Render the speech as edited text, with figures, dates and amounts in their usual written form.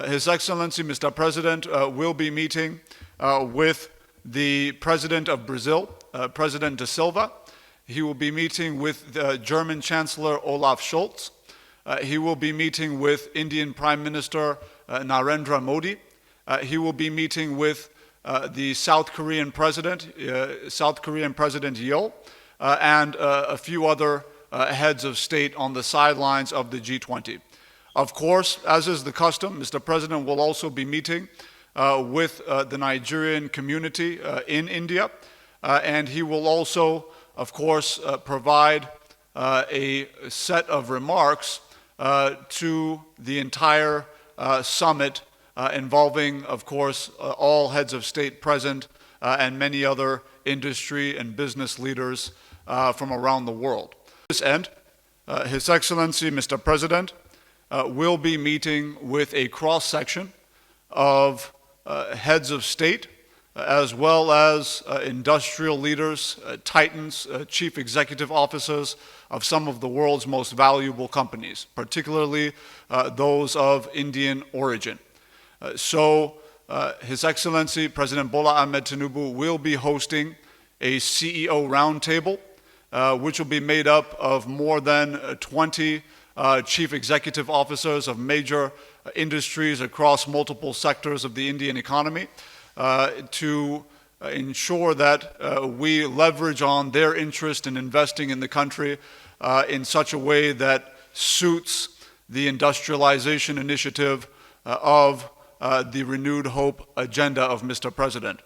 His Excellency, Mr. President, will be meeting with the President of Brazil, President de Silva. He will be meeting with the German Chancellor Olaf Scholz. He will be meeting with Indian Prime Minister Narendra Modi. He will be meeting with the South Korean President Yeol, and a few other heads of state on the sidelines of the G-20. Of course, as is the custom, Mr. President will also be meeting with the Nigerian community in India, and he will also, of course, provide a set of remarks to the entire summit involving, of course, all heads of state present and many other industry and business leaders from around the world. To this end, His Excellency, Mr. President, will be meeting with a cross-section of heads of state, as well as industrial leaders, titans, chief executive officers of some of the world's most valuable companies, particularly those of Indian origin. His Excellency, President Bola Ahmed Tinubu, will be hosting a CEO roundtable, which will be made up of more than 20 chief executive officers of major industries across multiple sectors of the Indian economy, to ensure that we leverage on their interest in investing in the country in such a way that suits the industrialization initiative of the Renewed Hope agenda of Mr. President.